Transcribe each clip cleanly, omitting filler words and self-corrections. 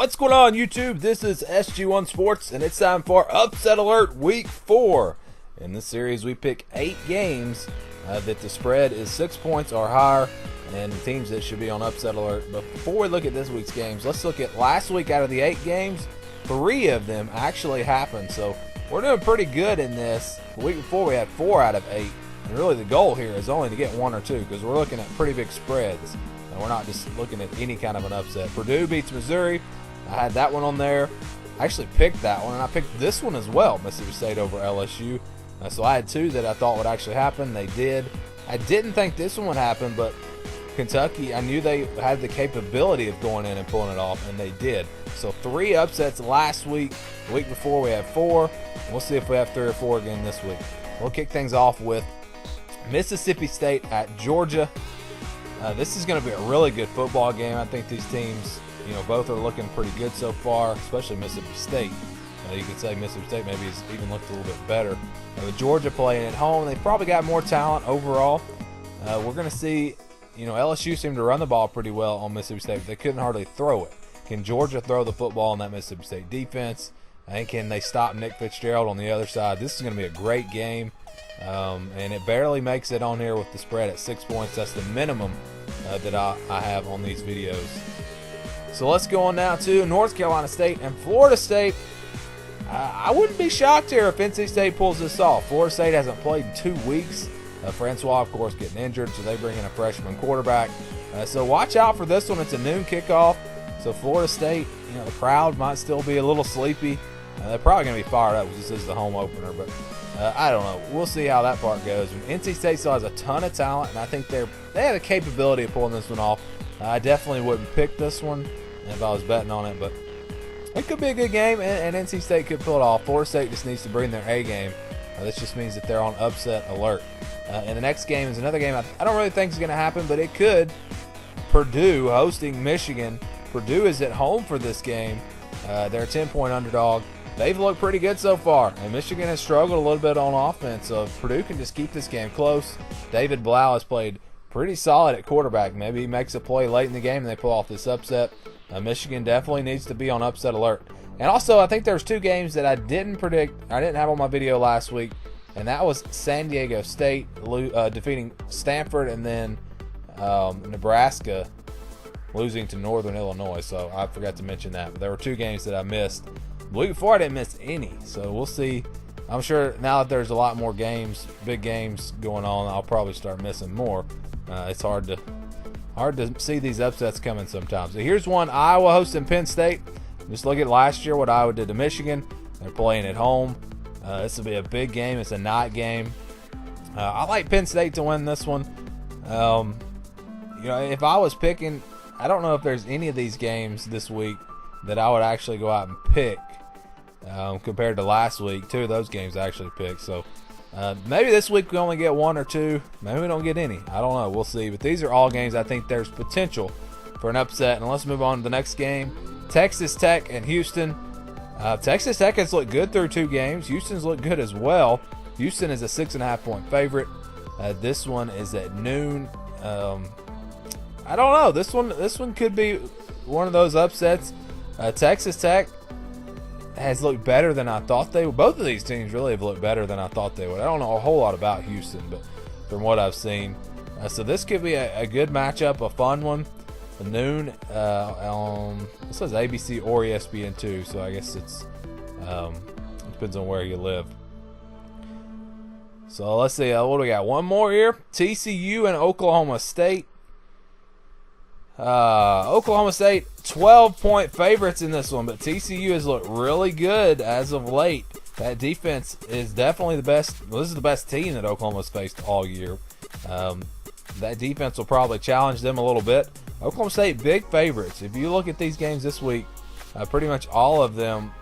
What's going on, YouTube? This is SG1 Sports, and it's time for Upset Alert Week 4. In this series, we pick 8 games that the spread is 6 points or higher, and the teams that should be on Upset Alert. But before we look at this week's games, let's look at last week. Out of the 8 games, 3 of them actually happened. So we're doing pretty good in this. The week before, we had 4 out of 8. And really the goal here is only to get 1 or 2 because we're looking at pretty big spreads. And we're not just looking at any kind of an upset. Purdue beats Missouri. I had that one on there. I actually picked that one, and I picked this one as well, Mississippi State over LSU. So I had 2 that I thought would actually happen. They did. I didn't think this one would happen, but Kentucky, I knew they had the capability of going in and pulling it off, and they did. So 3 upsets last week. The week before we had 4. We'll see if we have 3 or 4 again this week. We'll kick things off with Mississippi State at Georgia. This is going to be a really good football game. I think these teams, both are looking pretty good so far, especially Mississippi State. You could say Mississippi State maybe has even looked a little bit better. With Georgia playing at home, they probably got more talent overall. We're going to see, LSU seemed to run the ball pretty well on Mississippi State, but they couldn't hardly throw it. Can Georgia throw the football in that Mississippi State defense? And can they stop Nick Fitzgerald on the other side? This is going to be a great game. And it barely makes it on here with the spread at 6 points. That's the minimum that I have on these videos. So let's go on now to North Carolina State and Florida State. I wouldn't be shocked here if NC State pulls this off. Florida State hasn't played in 2 weeks. Francois, of course, getting injured, so they bring in a freshman quarterback. So watch out for this one. It's a noon kickoff. So Florida State, the crowd might still be a little sleepy. They're probably going to be fired up because this is the home opener, but I don't know. We'll see how that part goes. NC State still has a ton of talent, and I think they have the capability of pulling this one off. I definitely wouldn't pick this one if I was betting on it, but it could be a good game, and NC State could pull it off. Florida State just needs to bring their A game. This just means that they're on upset alert. And the next game is another game I don't really think is going to happen, but it could. Purdue hosting Michigan. Purdue is at home for this game. They're a 10-point underdog. They've looked pretty good so far, and Michigan has struggled a little bit on offense. So if Purdue can just keep this game close, David Blau has played pretty solid at quarterback. Maybe he makes a play late in the game and they pull off this upset. Michigan definitely needs to be on upset alert. And also, I think there's 2 games that I didn't predict. I didn't have on my video last week, and that was San Diego State defeating Stanford, and then Nebraska losing to Northern Illinois. So I forgot to mention that. But there were 2 games that I missed. The week before, I didn't miss any. So we'll see. I'm sure now that there's a lot more games, big games going on, I'll probably start missing more. It's hard to see these upsets coming sometimes. So here's one: Iowa hosting Penn State. Just look at last year what Iowa did to Michigan. They're playing at home. This will be a big game. It's a night game. I like Penn State to win this one. If I was picking, I don't know if there's any of these games this week that I would actually go out and pick compared to last week. 2 of those games I actually picked. So maybe this week we only get 1 or 2. Maybe we don't get any. I don't know. We'll see. But these are all games I think there's potential for an upset. And let's move on to the next game. Texas Tech and Houston. Texas Tech has looked good through 2 games. Houston's looked good as well. Houston is a 6.5-point favorite. This one is at noon. I don't know. This one could be one of those upsets. Texas Tech has looked better than I thought they would. Both of these teams really have looked better than I thut they would. I don't know a whole lot about Houston, but from what I've seen. So this could be a good matchup, a fun one. Noon it says ABC or ESPN2, so I guess it depends on where you live. So let's see, what do we got? One more here. TCU and Oklahoma State. Oklahoma State 12-point favorites in this one, but TCU has looked really good as of late. That defense is definitely the best. Well, this is the best team that Oklahoma's faced all year. That defense will probably challenge them a little bit. Oklahoma State, big favorites. If you look at these games this week, pretty much all of them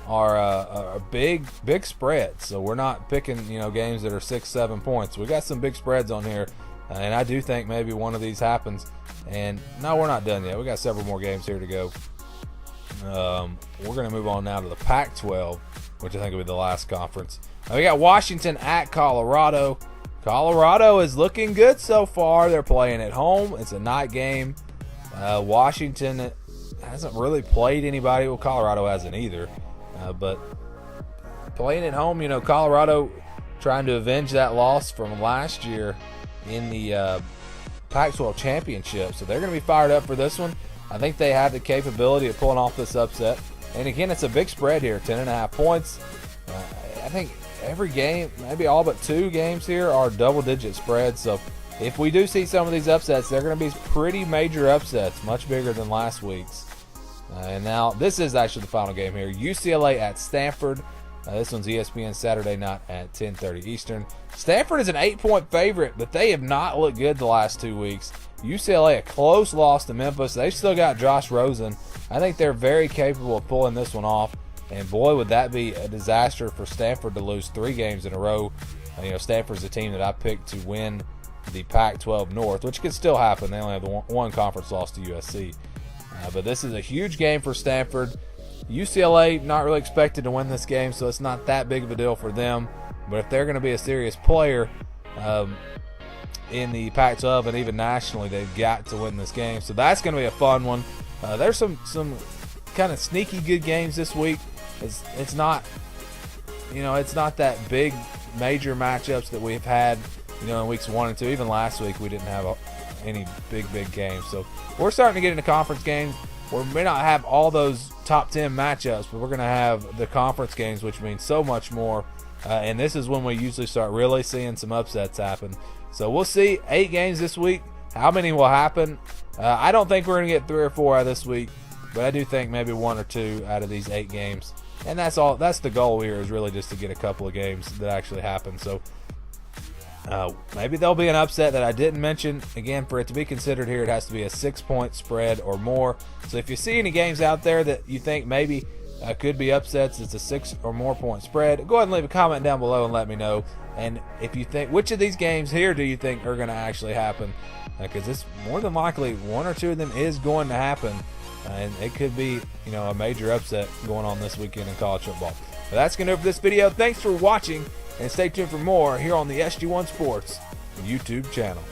are big spreads. So we're not picking games that are 6-7 points. We got some big spreads on here, and I do think maybe one of these happens. And no, we're not done yet. We got several more games here to go. We're going to move on now to the Pac-12, which I think will be the last conference. We got Washington at Colorado. Colorado is looking good so far. They're playing at home. It's a night game. Washington hasn't really played anybody. Well, Colorado hasn't either. But playing at home, Colorado trying to avenge that loss from last year in the Pac-12 championship. So they're going to be fired up for this one. I think they have the capability of pulling off this upset. And again, it's a big spread here, 10.5 points. I think every game, maybe all but 2 games here, are double-digit spreads. So if we do see some of these upsets, they're going to be pretty major upsets, much bigger than last week's. And now this is actually the final game here. UCLA at Stanford. This one's ESPN Saturday night at 10:30 Eastern. Stanford is an 8-point favorite, but they have not looked good the last 2 weeks. UCLA, a close loss to Memphis. They've still got Josh Rosen. I think they're very capable of pulling this one off. And boy, would that be a disaster for Stanford to lose 3 games in a row. Stanford's a team that I picked to win the Pac-12 North, which could still happen. They only have the one conference loss to USC. But this is a huge game for Stanford. UCLA not really expected to win this game, so it's not that big of a deal for them. But if they're going to be a serious player in the Pac-12 and even nationally, they've got to win this game. So that's going to be a fun one. There's some kind of sneaky good games this week. It's not that big major matchups that we've had in weeks 1 and 2. Even last week we didn't have any big games. So we're starting to get into conference games. We may not have all those top 10 matchups, but we're going to have the conference games, which means so much more. And this is when we usually start really seeing some upsets happen. So we'll see 8 games this week. How many will happen? I don't think we're going to get 3 or 4 out of this week, but I do think maybe 1 or 2 out of these 8 games. And that's all. That's the goal here, is really just to get a couple of games that actually happen. So maybe there'll be an upset that I didn't mention. Again, for it to be considered here, it has to be a 6-point spread or more. So if you see any games out there that you think maybe could be upsets, it's a 6 or more point spread, go ahead and leave a comment down below and let me know. And if you think, which of these games here do you think are going to actually happen? Because it's more than likely 1 or 2 of them is going to happen. And it could be, a major upset going on this weekend in college football. But that's going to do it for this video. Thanks for watching, and stay tuned for more here on the SG1 Sports YouTube channel.